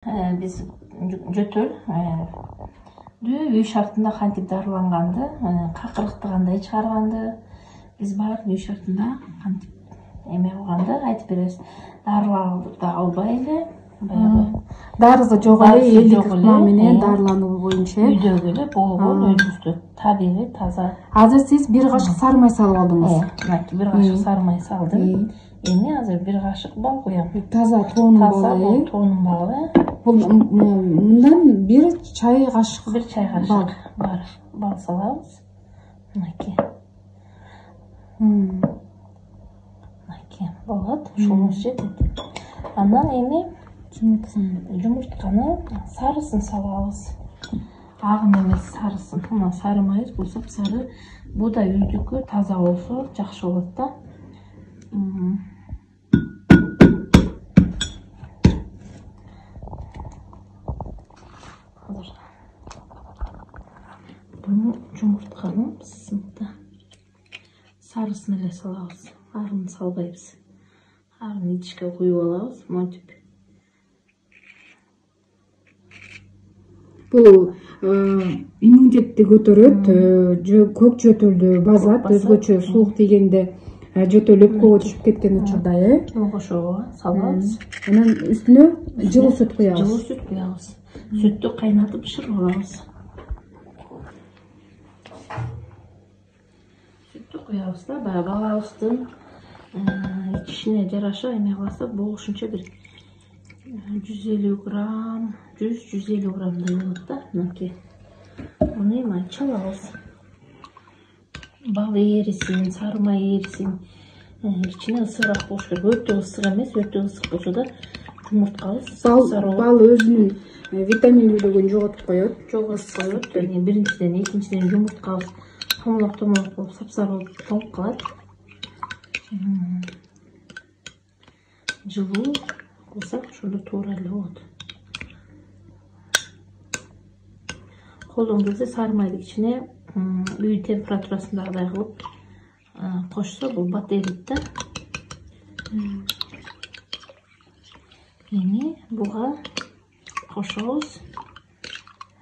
Биз жөтөл үй шартында кантип дарыланганды, какырыкты кандай чыгарганды, биз баары үй шартында кантип эме кылганды айтып беребиз. Дарыларды да албай эле, баягы дарысы жок эле элдик ыкма менен дарылануу боюнча үйдөгү эле болгон өзүбүздө табигый таза. Азыр сиз бир кашык сары май салып алдыңыз. Бир кашык сары май салдым. Эми азыр бир кашык бал куям. Таза тоонун балы. Тоонун балы. Бул мындан бир чай кашык бал салабыз. Мынакей. Болот, ушуну жетет. Андан эми жумуртканы сарысын салабыз. Агын эмес сарысын. Мына сары майыбыз бул сапсары. Бу да үйдүкү таза болсо жакшы болот да. Bunu жумуртканын сыныкта сарысын эле салабыз. Агын салбайбыз. Агын идишке куюп алабыз, монтип. Бул иммунитетти көтөрөт, көк жөтөлдү базат, өзгөчө суук тийгенде жөтөл өпкөгө түшүп кеткен учурда, Ошого салабыз. Анан үстүнө жылуу сүт куябыз. Жылуу сүт куябыз. Сүттү кайнатып бышырып алабыз. Сүттү куябыз да, баягы балабыздын ичишине жараша эме кылсак, бул ушунча бир 150 грамм, 100-150 граммдай болот да, мынакей. Муну эми чалабыз. Бал эрисин, сары май эрисин. İçine ısırak болуш керек. Өтө ысык эмес, өтө ысык болсо да жумурткабыз сапсары. Бал өзүнүн витаминдүүлүгүн жоготуп коет. Биринчиден, экинчиден жумурткабыз томолок болуп сапсары болуп тоңуп калат. Жылуу кылсак ошондо туура эле болот. Колдон келсе сары майдын ичине үй температурасындагыдай кылып кошсо бул бат эрийт да. Эми буга кошобуз.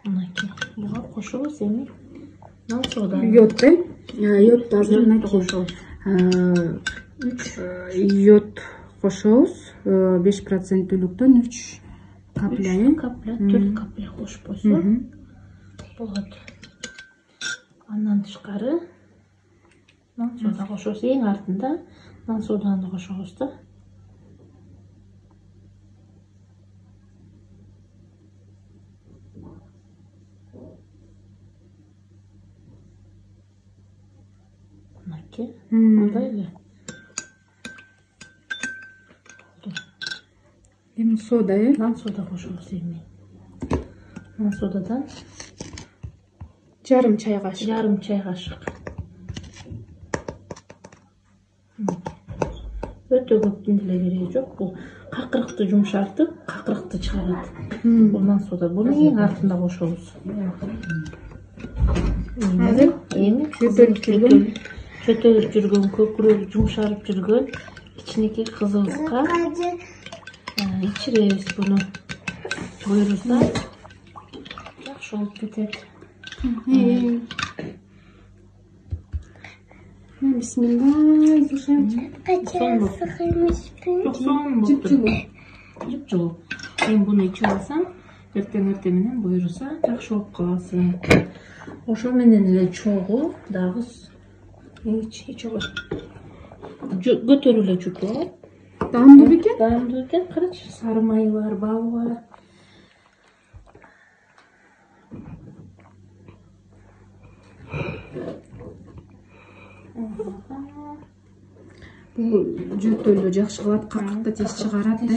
Мынакей. Буга кошобуз эми нан соданы. Йод, йод азыр мынакей. 3 йод кошобуз. 5%лүктөн 3 капля. 4 капля кошуп койсо болот. Андан тышкары нан сода кошобуз. Эң артында нан соданы кошобуз да. Мынакей. Мындай эле. Эми сода, Нан сода кошобуз эми. Нан содадан жарым чай кашык. Өтө көптүн деле кереги жок. Бул какырыкты жумшартып, какырыкты чыгарат. Бул нан сода. Буну эң артында кошобуз. Эми чөтөлүп жүргөн, көкүрөлүп жумшарып жүргөн кичинекей кызыбызга ичиребиз буну. Буйрузда жакшы болуп кетет. Bismillah. Жып-жылуу. Мен буну ичип алсам, эртең менен буйруса жакшы болуп каласың. Ошол менен эле чогуу дагы көтөрүп эле жүрүп алат. Даамдуу бекен? Даамдуу экен. Карачы, сары майы бар, балы бар. Бул жөтөлдү жакшы кылат, какырыкты тез чыгарат да.